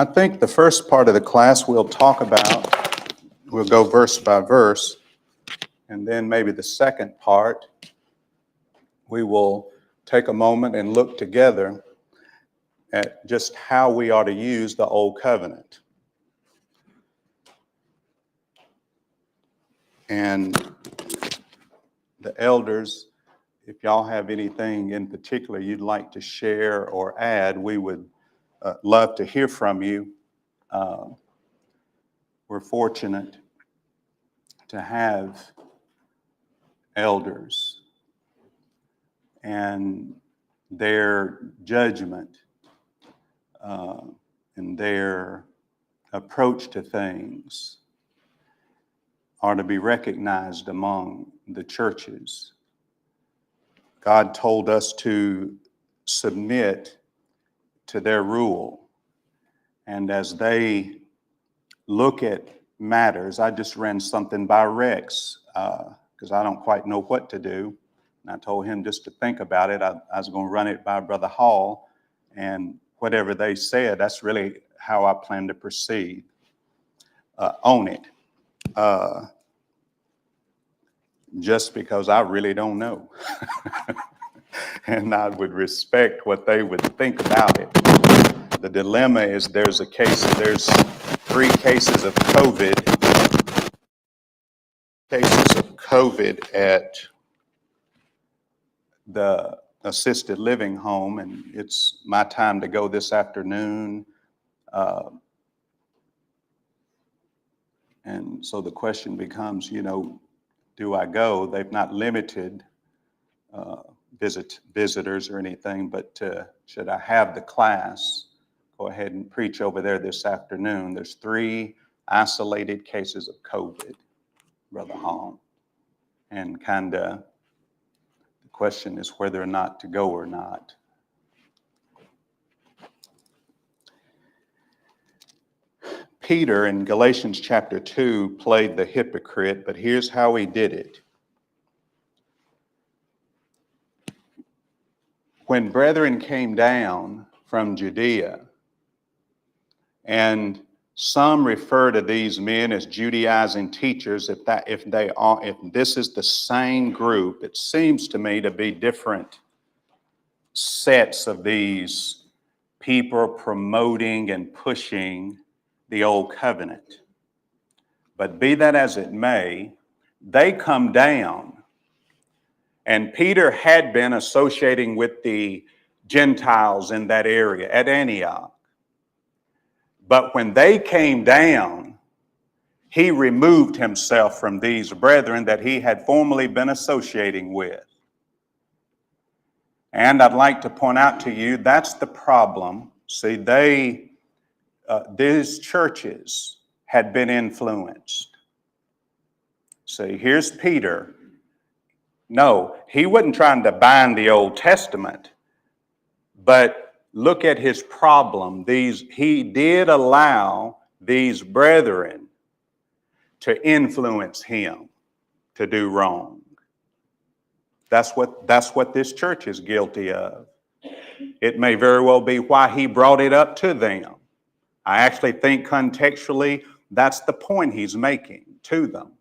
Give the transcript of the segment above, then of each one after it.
I think the first part of the class we'll go verse by verse, and then maybe the second part, we will take a moment and look together at just how we ought to use the Old Covenant. And the elders, if y'all have anything in particular you'd like to share or add, we would love to hear from you. We're fortunate to have elders and their judgment and their approach to things are to be recognized among the churches. God told us to submit to their rule. And as they look at matters, I just ran something by Rex because I don't quite know what to do. And I told him just to think about it. I was going to run it by Brother Hall, and whatever they said, that's really how I plan to proceed on it. Just because I really don't know. And I would respect what they would think about it. The dilemma is there's 3 cases of COVID at the assisted living home, and it's my time to go this afternoon. And so the question becomes, do I go? They've not limited visitors or anything, but should I have the class go ahead and preach over there this afternoon? There's 3 isolated cases of COVID, Brother Hall. And the question is whether or not to go or not. Peter in Galatians chapter 2 played the hypocrite, but here's how he did it. When brethren came down from Judea, and some refer to these men as Judaizing teachers, if this is the same group, it seems to me to be different sets of these people promoting and pushing the Old Covenant. But be that as it may, they come down. And Peter had been associating with the Gentiles in that area at Antioch. But when they came down, he removed himself from these brethren that he had formerly been associating with. And I'd like to point out to you, that's the problem. See, these churches had been influenced. See, here's Peter. No, he wasn't trying to bind the Old Testament, but look at his problem. He did allow these brethren to influence him to do wrong. That's what this church is guilty of. It may very well be why he brought it up to them. I actually think contextually that's the point he's making to them.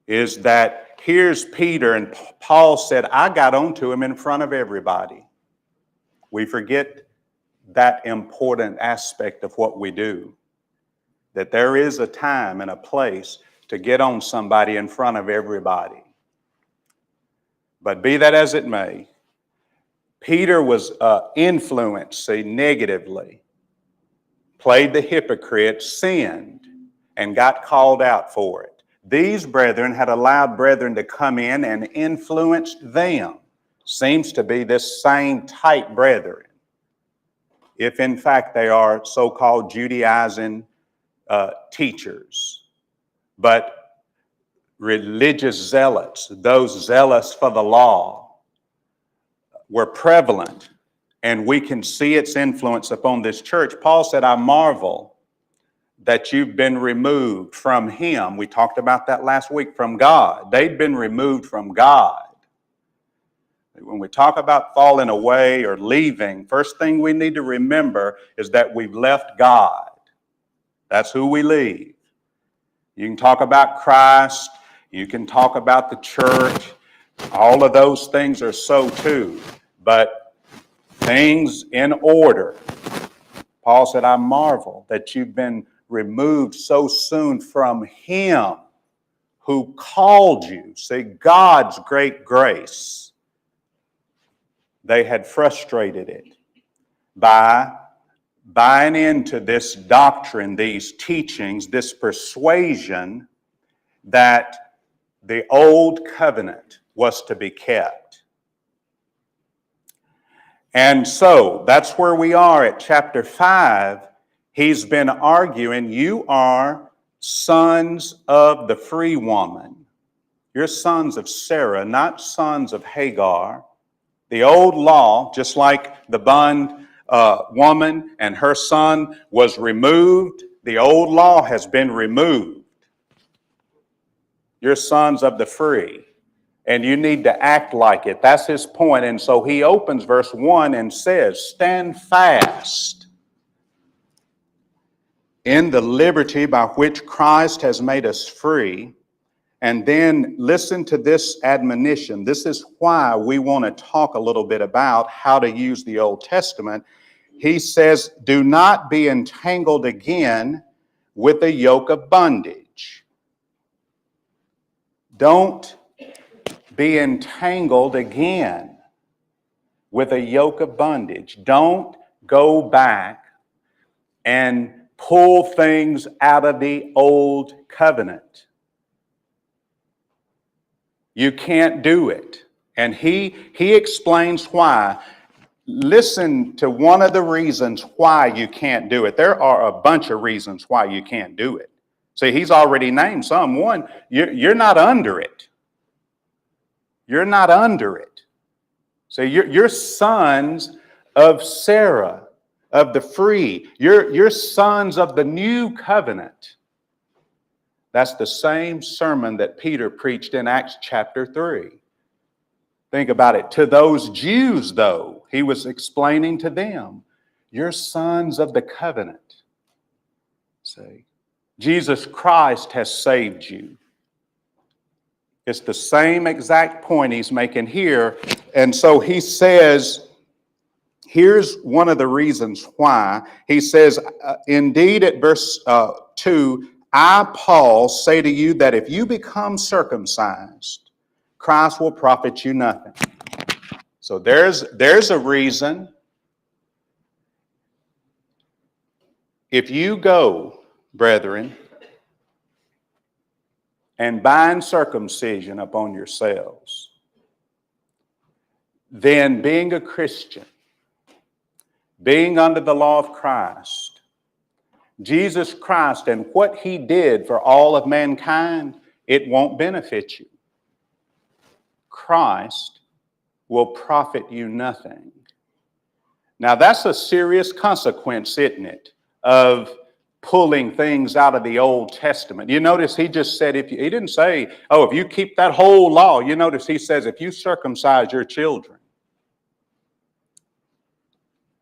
Is that here's Peter, and Paul said, I got onto him in front of everybody. We forget that important aspect of what we do. That there is a time and a place to get on somebody in front of everybody. But be that as it may, Peter was influenced, negatively, played the hypocrite, sinned, and got called out for it. These brethren had allowed brethren to come in and influence them. Seems to be this same type brethren. If in fact they are so-called Judaizing teachers. But religious zealots, those zealous for the law, were prevalent. And we can see its influence upon this church. Paul said, I marvel that you've been removed from him. We talked about that last week, from God. They'd been removed from God. When we talk about falling away or leaving, first thing we need to remember is that we've left God. That's who we leave. You can talk about Christ. You can talk about the church. All of those things are so too. But things in order. Paul said, I marvel that you've been removed so soon from him who called you. See, God's great grace. They had frustrated it by buying into this doctrine, these teachings, this persuasion that the old covenant was to be kept. And so that's where we are at chapter 5. He's been arguing, you are sons of the free woman. You're sons of Sarah, not sons of Hagar. The old law, just like the bond woman and her son was removed, the old law has been removed. You're sons of the free, and you need to act like it. That's his point. And so he opens verse 1 and says, stand fast in the liberty by which Christ has made us free. And then listen to this admonition. This is why we want to talk a little bit about how to use the Old Testament. He says, do not be entangled again with a yoke of bondage. Don't be entangled again with a yoke of bondage. Don't go back and pull things out of the old covenant. You can't do it. And he explains why. Listen to one of the reasons why you can't do it. There are a bunch of reasons why you can't do it. See, he's already named some. One, you're not under it. You're not under it. So you're sons of Sarah, of the free. You're sons of the new covenant. That's the same sermon that Peter preached in Acts chapter 3. Think about it. To those Jews, though, he was explaining to them, you're sons of the covenant. See, Jesus Christ has saved you. It's the same exact point he's making here. And so he says, here's one of the reasons why. He says, indeed, at verse 2, I, Paul, say to you that if you become circumcised, Christ will profit you nothing. So there's a reason. If you go, brethren, and bind circumcision upon yourselves, then being a Christian, being under the law of Christ, Jesus Christ and what he did for all of mankind, it won't benefit you. Christ will profit you nothing. Now that's a serious consequence, isn't it, of pulling things out of the Old Testament. You notice he just said, he didn't say, oh, if you keep that whole law. You notice he says, if you circumcise your children,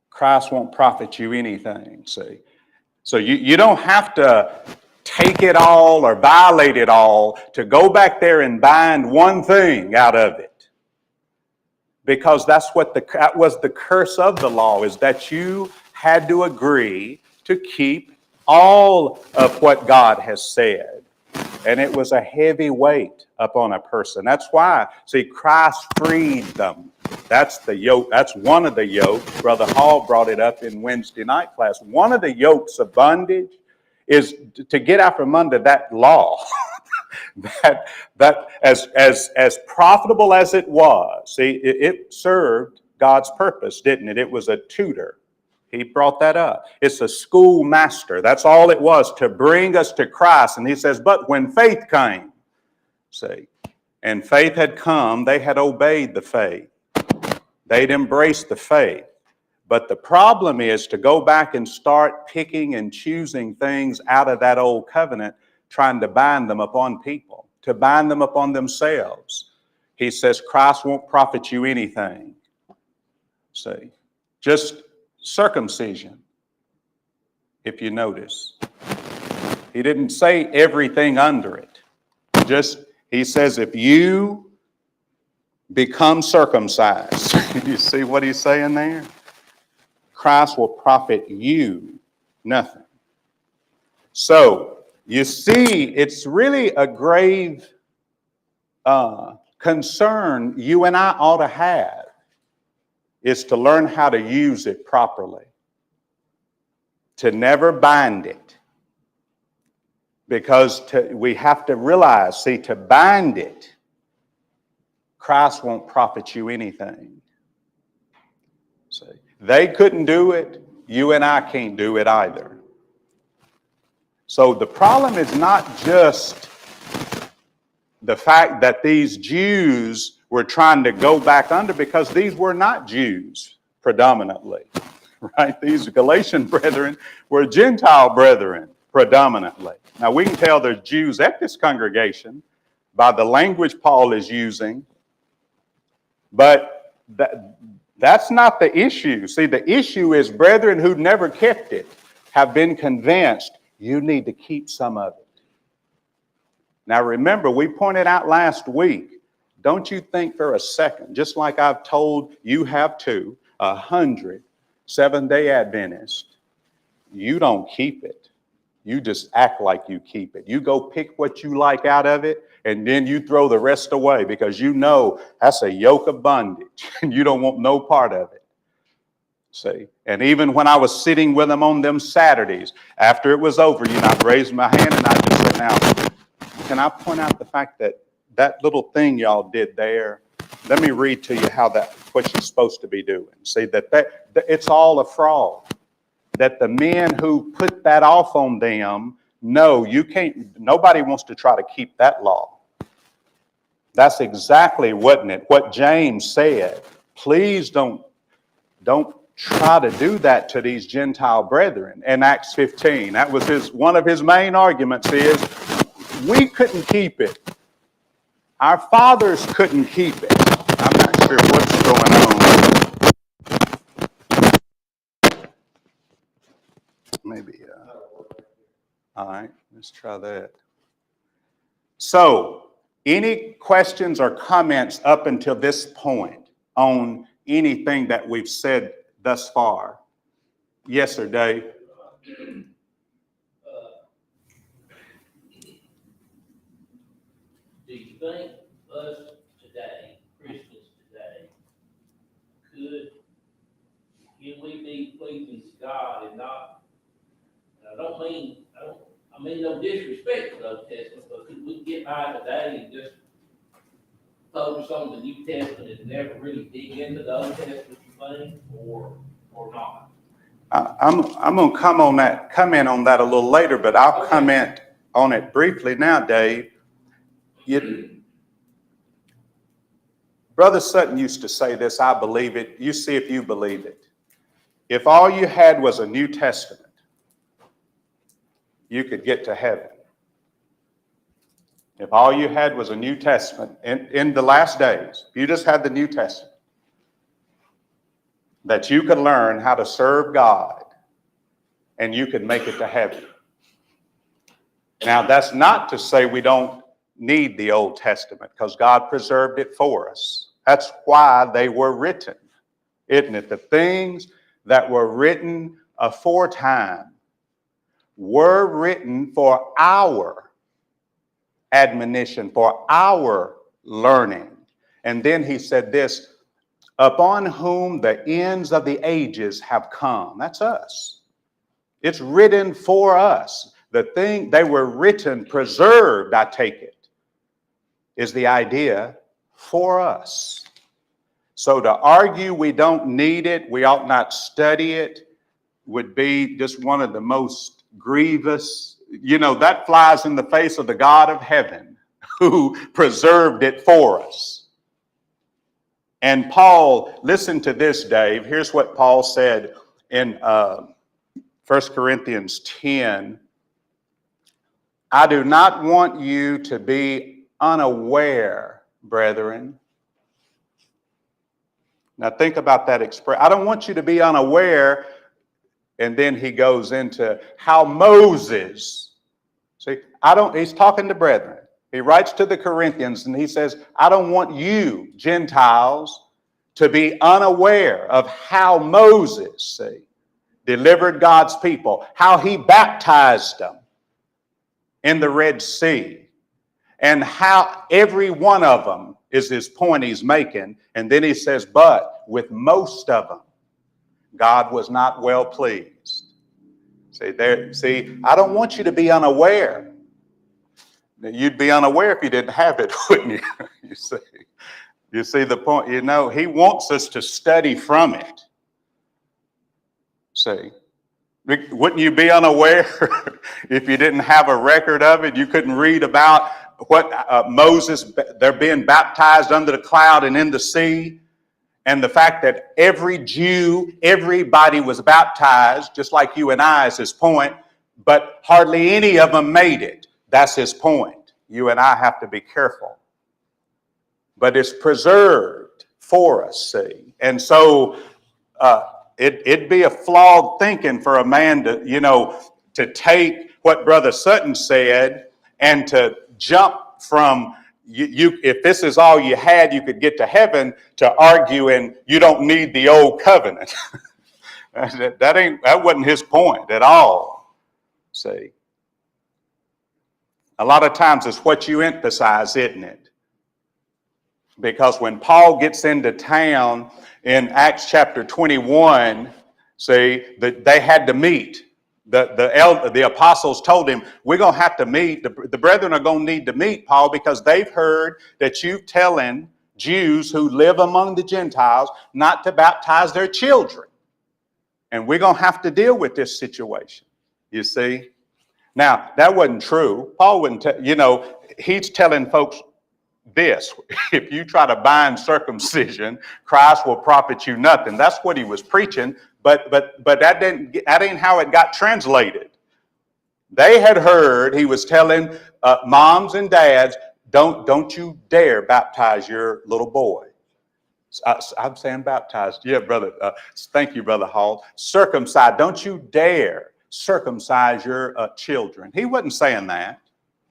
Christ won't profit you anything, see. So you don't have to take it all or violate it all to go back there and bind one thing out of it. Because that was the curse of the law, is that you had to agree to keep all of what God has said. And it was a heavy weight upon a person. That's why, see, Christ freed them. That's the yoke. That's one of the yokes. Brother Hall brought it up in Wednesday night class. One of the yokes of bondage is to get out from under that law. that as profitable as it was, see, it served God's purpose, didn't it? It was a tutor. He brought that up. It's a schoolmaster. That's all it was, to bring us to Christ. And he says, but when faith came, see, and faith had come, they had obeyed the faith. They'd embraced the faith. But the problem is to go back and start picking and choosing things out of that old covenant, trying to bind them upon people, to bind them upon themselves. he says Christ won't profit you anything. See, just circumcision, if you notice. He didn't say everything under it. He says if you become circumcised, you see what he's saying there? Christ will profit you nothing. So, you see, it's really a grave concern you and I ought to have, is to learn how to use it properly. To never bind it. Because we have to realize, see, to bind it, Christ won't profit you anything. See, they couldn't do it, you and I can't do it either. So the problem is not just the fact that these Jews were trying to go back under, because these were not Jews predominantly, right? These Galatian brethren were Gentile brethren predominantly. Now we can tell there's Jews at this congregation by the language Paul is using, but that's not the issue. See, the issue is brethren who never kept it have been convinced you need to keep some of it. Now remember, we pointed out last week, don't you think for a second, just like I've told you have too, 100 Seventh-day Adventists, you don't keep it. You just act like you keep it. You go pick what you like out of it, and then you throw the rest away because you know that's a yoke of bondage and you don't want no part of it. See, and even when I was sitting with them on them Saturdays, after it was over, I'd raise my hand and I'd just say, now, can I point out the fact that that little thing y'all did there, let me read to you what you're supposed to be doing. See, that it's all a fraud. That the men who put that off on them, no, you can't, nobody wants to try to keep that law. That's exactly, wasn't it, what James said. Please don't try to do that to these Gentile brethren in Acts 15. That was one of his main arguments is, we couldn't keep it. Our fathers couldn't keep it. I'm not sure what's going on. Maybe, all right, let's try that. So, any questions or comments up until this point on anything that we've said thus far? Yes, sir, Dave? Do you think us today, Christians today, can we be pleasing to God and not, I mean no disrespect to the Old Testament, but could we get by today and just focus on the New Testament and never really dig into the Old Testament, you think, or not? I'm going to comment on that a little later, but I'll comment on it briefly now, Dave. Brother Sutton used to say this, I believe it. You see if you believe it. If all you had was a New Testament, you could get to heaven. If all you had was a New Testament in the last days, if you just had the New Testament, that you could learn how to serve God and you could make it to heaven. Now, that's not to say we don't need the Old Testament, because God preserved it for us. That's why they were written, isn't it? The things that were written aforetime were written for our admonition, for our learning. And then he said this, upon whom the ends of the ages have come. That's us. It's written for us. The thing, they were written, preserved, I take it, is the idea for us. So to argue we don't need it, we ought not study it, would be just one of the most grievous, that flies in the face of the God of heaven who preserved it for us. And Paul, listen to this, Dave. Here's what Paul said in 1 Corinthians 10. I do not want you to be unaware, brethren, Now think about that expression. I don't want you to be unaware. And then he goes into how Moses, see, he's talking to brethren. He writes to the Corinthians and he says, I don't want you, Gentiles, to be unaware of how Moses, see, delivered God's people, how he baptized them in the Red Sea, and how every one of them is his point he's making. And then he says, but with most of them, God was not well pleased. See, I don't want you to be unaware. You'd be unaware if you didn't have it, wouldn't you? You see the point? You know, he wants us to study from it. See, wouldn't you be unaware if you didn't have a record of it? You couldn't read about what Moses, they're being baptized under the cloud and in the sea. And the fact that every Jew, everybody was baptized, just like you and I is his point, but hardly any of them made it. That's his point. You and I have to be careful. But it's preserved for us, see. And so it'd be a flawed thinking for a man to take what Brother Sutton said and to jump from if this is all you had, you could get to heaven, to arguing you don't need the old covenant. That wasn't his point at all. See, a lot of times it's what you emphasize, isn't it? Because when Paul gets into town in Acts chapter 21, see, that they had to meet. The apostles told him, we're going to have to meet. The brethren are going to need to meet, Paul, because they've heard that you're telling Jews who live among the Gentiles not to baptize their children. And we're going to have to deal with this situation, you see. Now, that wasn't true. Paul wouldn't he's telling folks this. If you try to bind circumcision, Christ will profit you nothing. That's what he was preaching. But that ain't how it got translated. They had heard he was telling moms and dads, don't you dare baptize your little boy. I'm saying baptized. Yeah, brother. Thank you, Brother Hall. Circumcise. Don't you dare circumcise your children. He wasn't saying that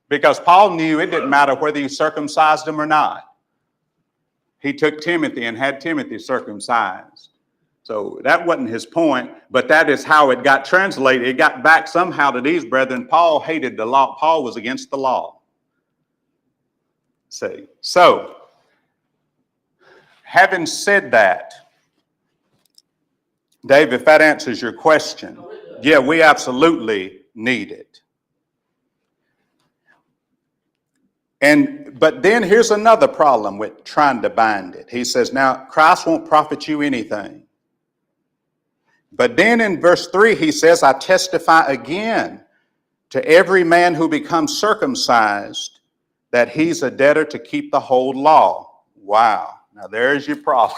because Paul knew it didn't matter whether you circumcised them or not. He took Timothy and had Timothy circumcised. So that wasn't his point, but that is how it got translated. It got back somehow to these brethren. Paul hated the law. Paul was against the law. See, so having said that, Dave, if that answers your question, yeah, we absolutely need it. But then here's another problem with trying to bind it. He says, now Christ won't profit you anything. But then in verse 3, he says, I testify again to every man who becomes circumcised that he's a debtor to keep the whole law. Wow. Now there's your problem.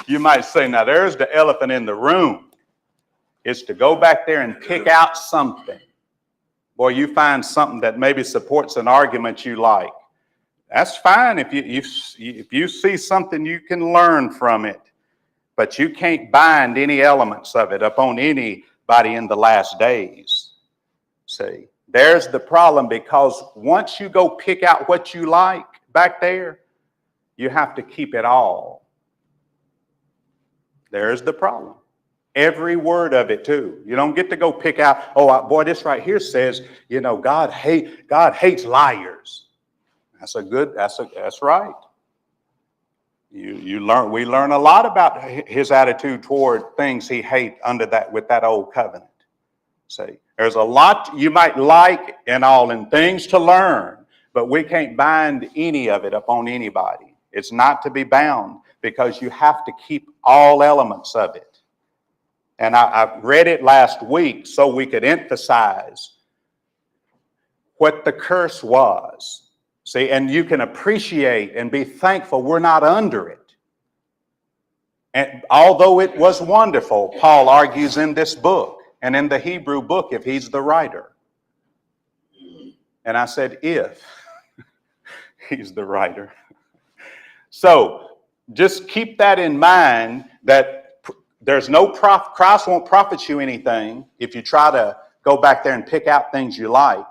You might say, now there's the elephant in the room. It's to go back there and pick out something. Boy, you find something that maybe supports an argument you like. That's fine if you see something you can learn from it. But you can't bind any elements of it upon anybody in the last days. See, there's the problem, because once you go pick out what you like back there, you have to keep it all. There's the problem. Every word of it too. You don't get to go pick out, oh boy, this right here says, God hates liars. That's right. We learn a lot about his attitude toward things he hates with that old covenant. See, there's a lot you might like and things to learn, but we can't bind any of it upon anybody. It's not to be bound, because you have to keep all elements of it. And I read it last week so we could emphasize what the curse was. See, and you can appreciate and be thankful we're not under it. And although it was wonderful, Paul argues in this book and in the Hebrew book, if he's the writer. And I said, if he's the writer. So just keep that in mind, that there's no Christ won't profit you anything if you try to go back there and pick out things you like.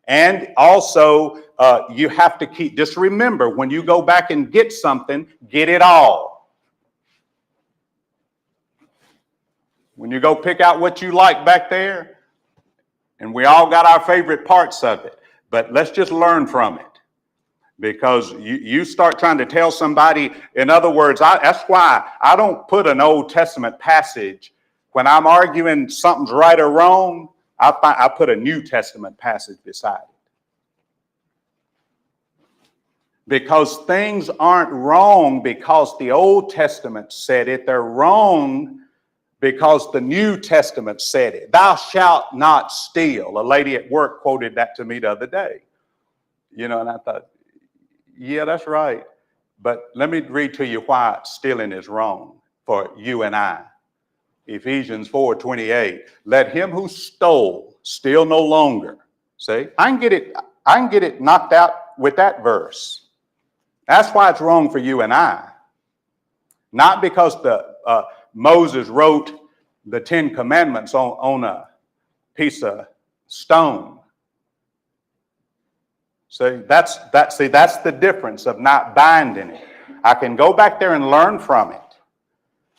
And also, you have to just remember, when you go back and get something, get it all. When you go pick out what you like back there, and we all got our favorite parts of it, but let's just learn from it. Because you start trying to tell somebody, in other words, that's why I don't put an Old Testament passage. When I'm arguing something's right or wrong, I put a New Testament passage beside it. Because things aren't wrong because the Old Testament said it. They're wrong because the New Testament said it. Thou shalt not steal. A lady at work quoted that to me the other day. And I thought, yeah, that's right. But let me read to you why stealing is wrong for you and I. Ephesians 4:28. Let him who stole steal no longer. See, I can get it knocked out with that verse. That's why it's wrong for you and I. Not because Moses wrote the 10 Commandments on a piece of stone. See, that's the difference of not binding it. I can go back there and learn from it.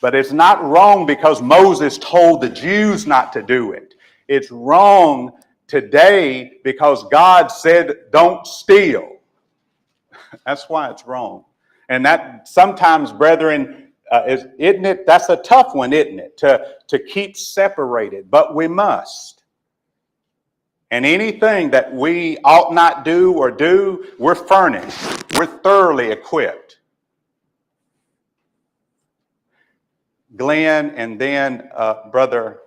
But it's not wrong because Moses told the Jews not to do it. It's wrong today because God said, don't steal. That's why it's wrong. And that sometimes, brethren, isn't it? That's a tough one, isn't it? To keep separated, but we must. And anything that we ought not do or do, we're furnished. We're thoroughly equipped. Glenn and then Brother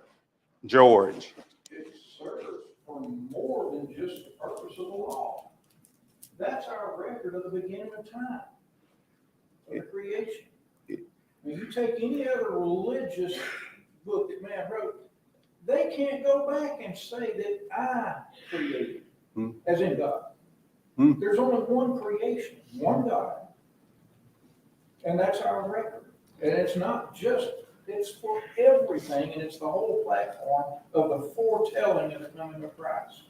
George. It serves for more than just the purpose of the law. That's our record of the beginning of time, of the creation. When you take any other religious book that man wrote, they can't go back and say that I created, as in God. There's only one creation, one God. And that's our record. And it's not just, it's for everything, and it's the whole platform of the foretelling of the coming of Christ.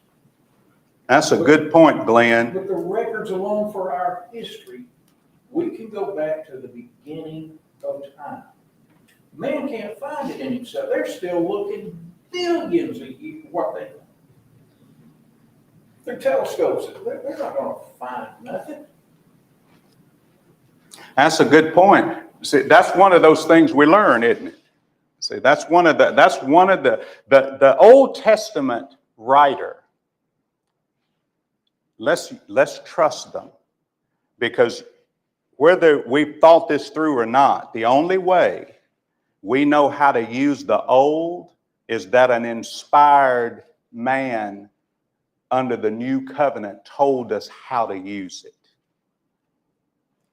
That's a good point, Glenn. But the records alone for our history, we can go back to the beginning of time. Man can't find it in himself. They're still looking billions of years, what they know. Their telescopes, they're not going to find nothing. That's a good point. See, that's one of those things we learn, isn't it? See, that's one of the Old Testament writer. Let's trust them, because whether we've thought this through or not, the only way we know how to use the old is that an inspired man under the new covenant told us how to use it.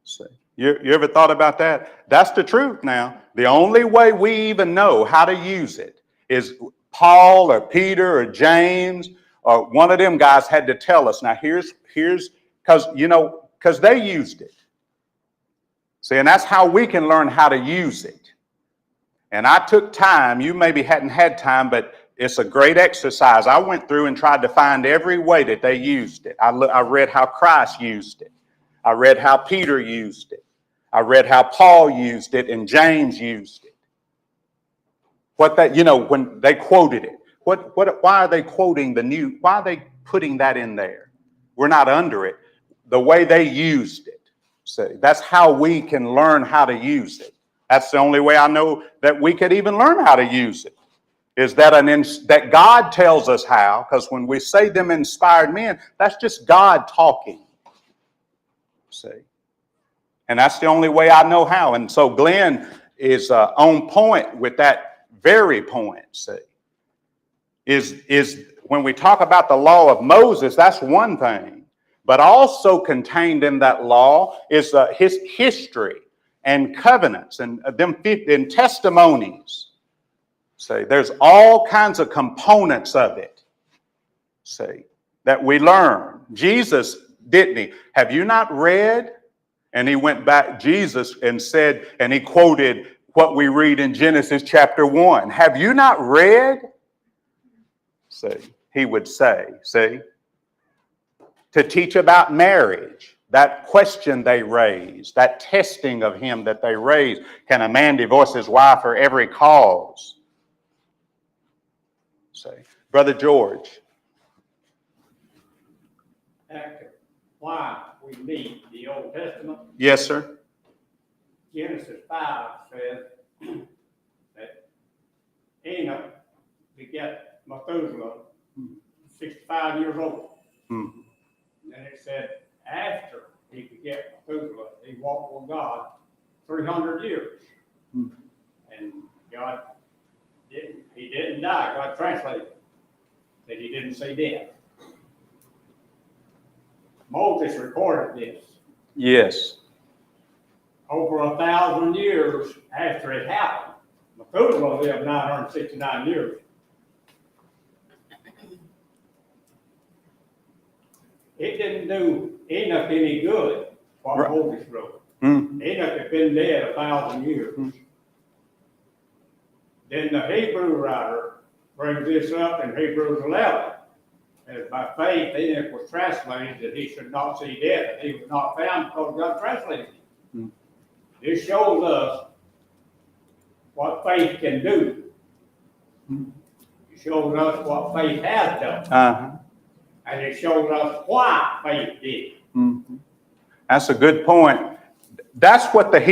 See, you ever thought about that? That's the truth now. The only way we even know how to use it is Paul or Peter or James or one of them guys had to tell us. Now here's because they used it. See, and that's how we can learn how to use it. And I took time. You maybe hadn't had time, but it's a great exercise. I went through and tried to find every way that they used it. I read how Christ used it. I read how Peter used it. I read how Paul used it and James used it. When they quoted it. Why are they quoting the new? Why are they putting that in there? We're not under it. The way they used it. See, that's how we can learn how to use it. That's the only way I know that we could even learn how to use it. Is that God tells us how, because when we say them inspired men, that's just God talking. See? And that's the only way I know how. And so Glenn is on point with that very point, see. Is when we talk about the law of Moses, that's one thing. But also contained in that law is his history and covenants and and testimonies. See, there's all kinds of components of it, see, that we learn. Jesus, didn't he? Have you not read And he went back, Jesus, and said, and he quoted what we read in Genesis chapter 1. Have you not read? See, he would say, see, to teach about marriage, that question they raised, that testing of him that they raised. Can a man divorce his wife for every cause? See, Brother George. After why we need the Old Testament, Yes, sir. Genesis 5 says that Enoch begat Methuselah 65 years old. Mm-hmm. And it said after he begat Methuselah, he walked with God 300 years. Mm-hmm. And God he didn't die. God translated that he didn't see death. Moses recorded this. Yes. Over 1,000 years after it happened. Methuselah lived 969 years. It didn't do Enoch any good what Right. Moses wrote. Mm-hmm. Enoch had been dead 1,000 years. Mm-hmm. Then the Hebrew writer brings this up in Hebrews 11. As by faith Enoch was translated that he should not see death, and he was not found because God translated him. Mm-hmm. This shows us what faith can do. It shows us what faith has done. Uh-huh. And it shows us why faith did. Mm-hmm. That's a good point. That's what that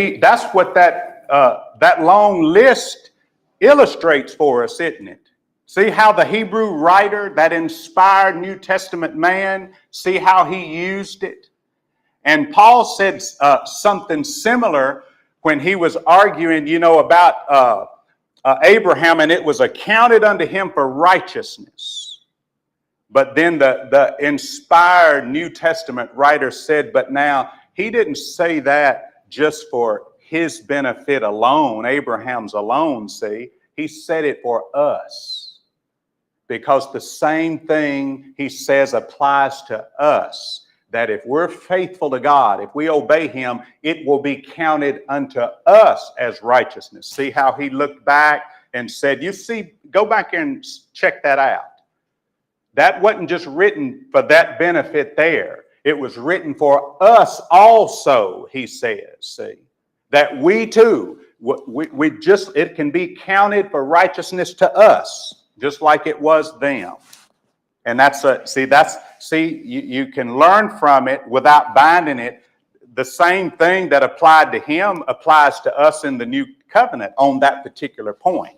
long list illustrates for us, isn't it? See how the Hebrew writer, that inspired New Testament man, see how he used it? And Paul said something similar when he was arguing, about Abraham, and it was accounted unto him for righteousness. But then the inspired New Testament writer said, but now he didn't say that just for his benefit alone, Abraham's alone, see. He said it for us. Because the same thing he says applies to us. That if we're faithful to God, if we obey him, it will be counted unto us as righteousness. See how he looked back and said, you see, go back and check that out. That wasn't just written for that benefit there. It was written for us also, he says, see. That we too, it can be counted for righteousness to us. Just like it was them. And you can learn from it without binding it. The same thing that applied to him applies to us in the new covenant on that particular point.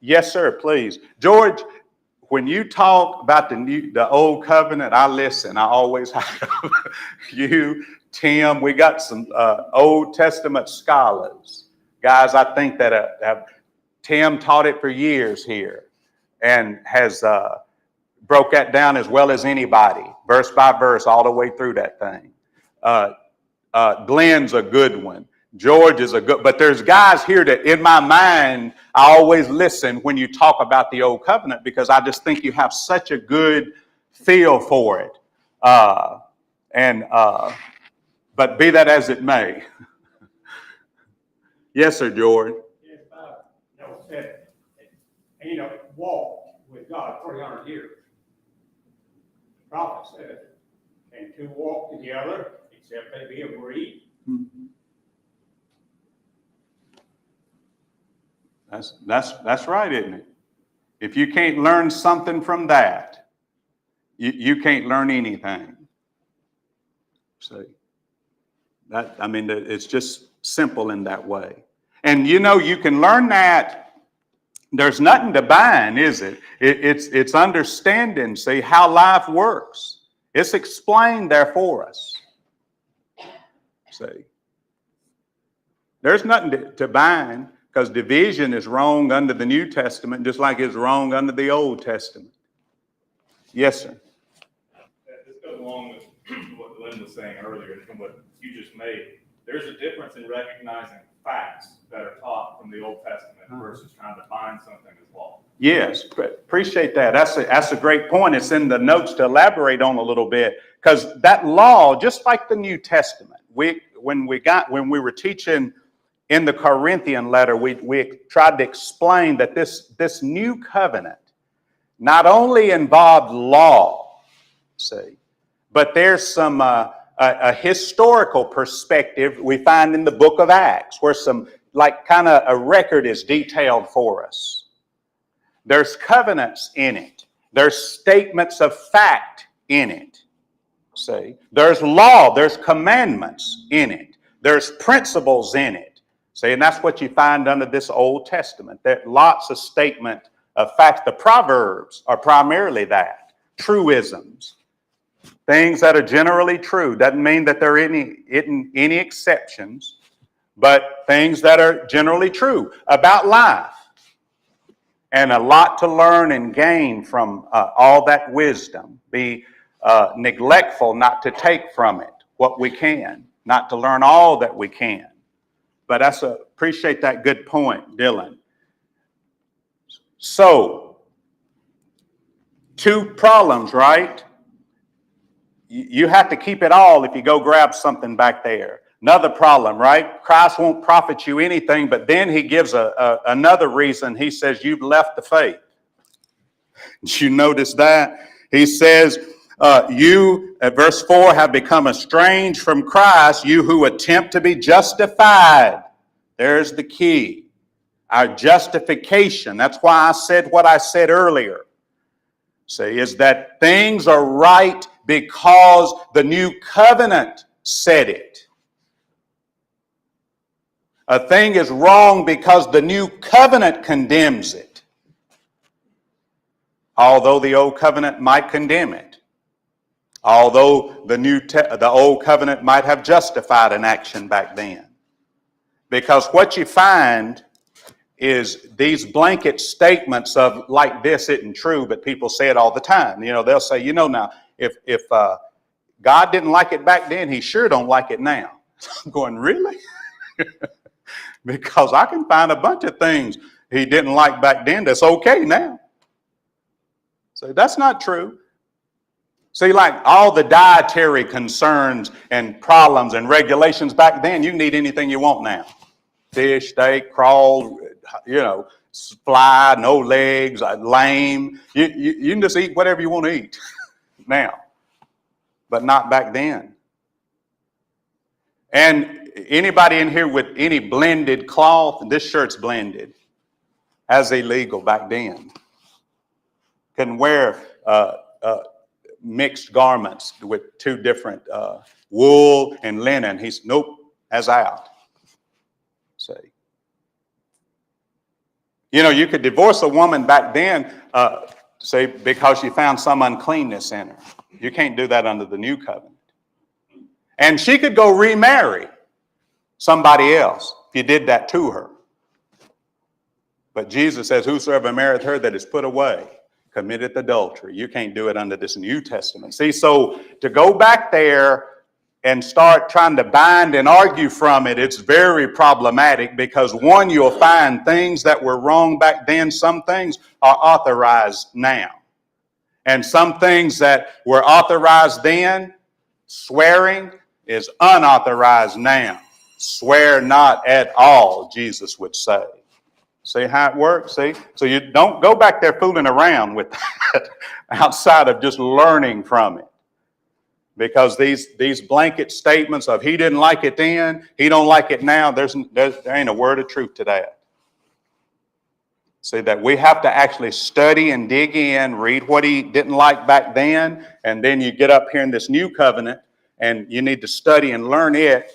Yes, sir, please. George, when you talk about the old covenant, I listen. I always have you, Tim. We got some Old Testament scholars. Guys, I think that have Tim taught it for years here and has broke that down as well as anybody, verse by verse, all the way through that thing. Glenn's a good one. George is a good, but there's guys here that in my mind, I always listen when you talk about the old covenant because I just think you have such a good feel for it. But be that as it may. Yes, sir, George. Said Enoch walked with God 300 years. The prophet said, can two walk together except they be agreed? Mm-hmm. That's right, isn't it? If you can't learn something from that, you can't learn anything. See, it's just simple in that way. And you can learn that. There's nothing to bind, is it? It's understanding, see, how life works. It's explained there for us. See, there's nothing to bind because division is wrong under the New Testament, just like it's wrong under the Old Testament. Yes, sir. This goes along with what Glenn was saying earlier and what you just made. There's a difference in recognizing facts that are taught from the Old Testament versus trying to find something as law. Yes, appreciate that. That's a great point. It's in the notes to elaborate on a little bit Because that law, just like the New Testament, when we were teaching in the Corinthian letter, we tried to explain that this new covenant not only involved law, see, but there's some a historical perspective we find in the book of Acts, where some like kind of a record is detailed for us. There's covenants in it. There's statements of fact in it. See, there's law, there's commandments in it. There's principles in it. See, and that's what you find under this Old Testament. There are lots of statement of facts. The Proverbs are primarily that. Truisms. Things that are generally true. Doesn't mean that there are any exceptions, but things that are generally true about life. And a lot to learn and gain from all that wisdom. Be neglectful not to take from it what we can, not to learn all that we can. But I appreciate that good point, Dylan. So, two problems, right? You have to keep it all if you go grab something back there. Another problem, right? Christ won't profit you anything, but then he gives another reason. He says, you've left the faith. Did you notice that? He says, you, at verse 4, have become estranged from Christ, you who attempt to be justified. There's the key. Our justification. That's why I said what I said earlier. See, is that things are right because the new covenant said it. A thing is wrong because the new covenant condemns it. Although the old covenant might condemn it. Although the old covenant might have justified an action back then. Because what you find is these blanket statements of like this isn't true, but people say it all the time. You know, they'll say, now, if God didn't like it back then, he sure don't like it now. I'm going, really? Because I can find a bunch of things he didn't like back then that's okay now. So that's not true. See, like all the dietary concerns and problems and regulations back then, you can eat anything you want now. Fish, steak, crawl, fly, no legs, lame. You can just eat whatever you want to eat now, but not back then. And anybody in here with any blended cloth, this shirt's blended, as illegal back then. Can wear mixed garments with two different wool and linen. He's, nope, as out. See. You could divorce a woman back then, say, because she found some uncleanness in her. You can't do that under the new covenant. And she could go remarry somebody else if you did that to her. But Jesus says, whosoever marrieth her that is put away committeth adultery. You can't do it under this New Testament. See, so to go back there and start trying to bind and argue from it, it's very problematic because, one, you'll find things that were wrong back then. Some things are authorized now. And some things that were authorized then, swearing, is unauthorized now. Swear not at all, Jesus would say. See how it works? See? So you don't go back there fooling around with that outside of just learning from it. Because these blanket statements of he didn't like it then, he don't like it now, there ain't a word of truth to that. See, that we have to actually study and dig in, read what he didn't like back then, and then you get up here in this new covenant, and you need to study and learn it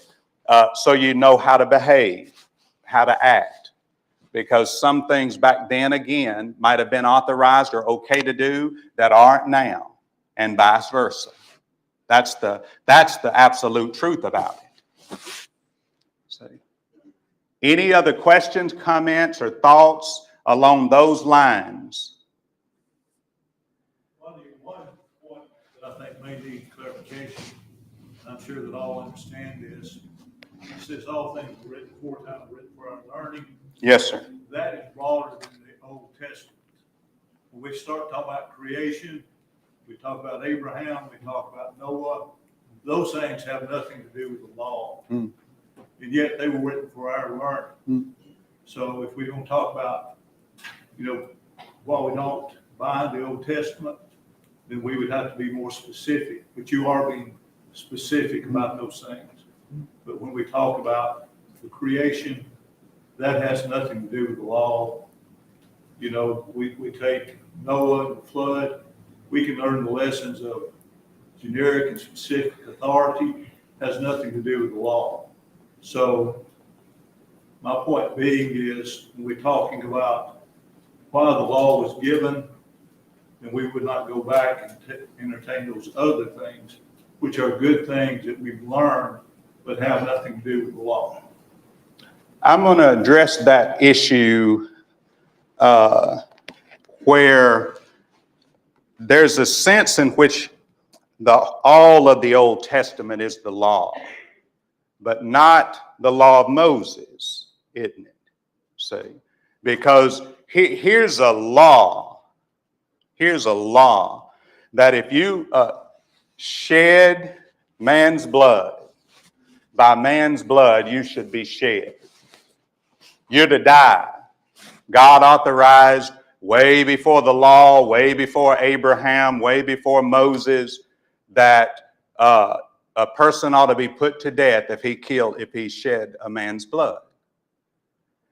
so you know how to behave, how to act. Because some things back then, again, might have been authorized or okay to do that aren't now, and vice versa. That's the absolute truth about it. See. Any other questions, comments, or thoughts along those lines? One point that I think may need clarification, and I'm sure that all understand this. It says all things were written aforetime, written for our learning. Yes, sir. That is broader than the Old Testament. When we start talking about creation, We talk about Abraham, we talk about Noah. Those things have nothing to do with the law. Mm. And yet they were written for our learning. Mm. So if we're going to talk about, while we don't bind the Old Testament, then we would have to be more specific. But you are being specific about those things. But when we talk about the creation, that has nothing to do with the law. We take Noah and the flood. We can learn the lessons of generic and specific authority. Has nothing to do with the law. So my point being is, when we're talking about why the law was given, then we would not go back and entertain those other things, which are good things that we've learned, but have nothing to do with the law. I'm going to address that issue where there's a sense in which all of the Old Testament is the law, but not the law of Moses, isn't it? See, because here's a law. Here's a law that if you shed man's blood, by man's blood you should be shed. You're to die. God authorized way before the law, way before Abraham, way before Moses, that a person ought to be put to death if he shed a man's blood.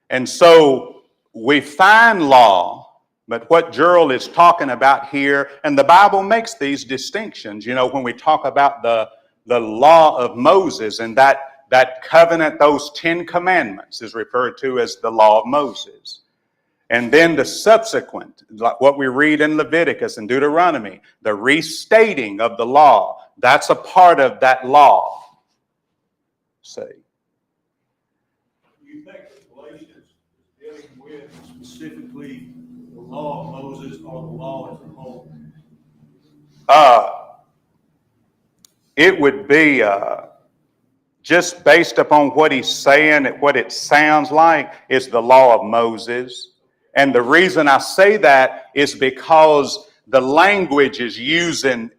And so we find law, but what Gerald is talking about here, and the Bible makes these distinctions, when we talk about the law of Moses and that covenant, those 10 commandments is referred to as the law of Moses. And then the subsequent, like what we read in Leviticus and Deuteronomy, the restating of the law, that's a part of that law. See. Do you think that Galatians is dealing with specifically the law of Moses or the law as a whole? It would be just based upon what he's saying, what it sounds like is the law of Moses. And the reason I say that is because the language is using,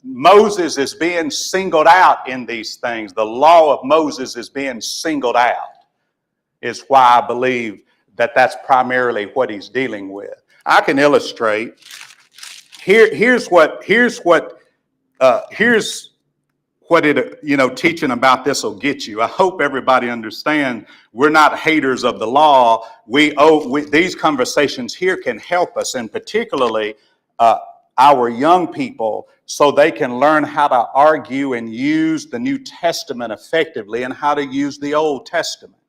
Moses is being singled out in these things. The law of Moses is being singled out, is why I believe that that's primarily what he's dealing with. I can illustrate. Here's what teaching about this will get you. I hope everybody understands we're not haters of the law. These conversations here can help us, and particularly our young people, so they can learn how to argue and use the New Testament effectively and how to use the Old Testament.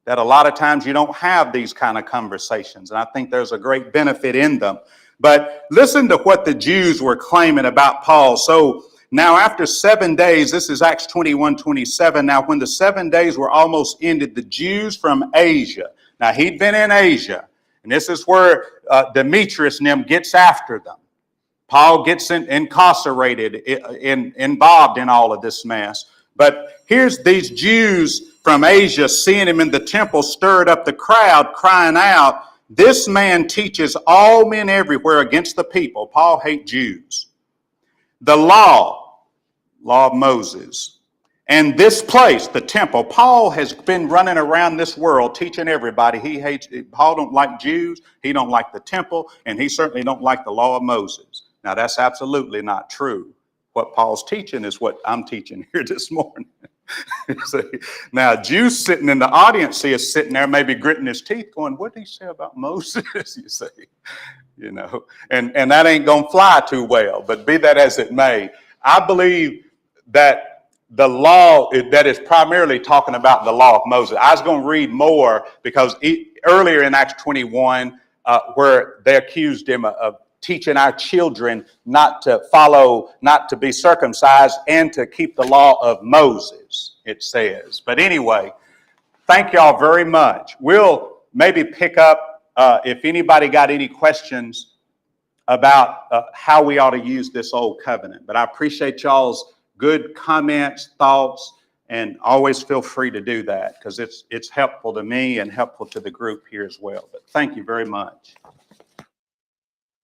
That a lot of times you don't have these kind of conversations, and I think there's a great benefit in them. But listen to what the Jews were claiming about Paul. So now after 7 days, this is Acts 21:27. Now when the 7 days were almost ended, the Jews from Asia, now he'd been in Asia, and this is where Demetrius and them gets after them. Paul gets incarcerated, involved in all of this mess. But here's these Jews from Asia, seeing him in the temple, stirred up the crowd, crying out, "This man teaches all men everywhere against the people." Paul hates Jews. "The law of Moses, and this place, the temple." Paul has been running around this world teaching everybody he hates. Paul don't like Jews, he don't like the temple, and he certainly don't like the law of Moses. Now that's absolutely not true. What Paul's teaching is what I'm teaching here this morning. See? Now, Jews sitting in the audience, he is sitting there maybe gritting his teeth going, what did he say about Moses? You see, and that ain't going to fly too well. But be that as it may, I believe that the law that is primarily talking about the law of Moses. I was going to read more because earlier in Acts 21, where they accused him of teaching our children not to be circumcised and to keep the law of Moses, it says. But anyway, thank y'all very much. We'll maybe pick up, if anybody got any questions about how we ought to use this old covenant. But I appreciate y'all's good comments, thoughts, and always feel free to do that because it's helpful to me and helpful to the group here as well. But thank you very much.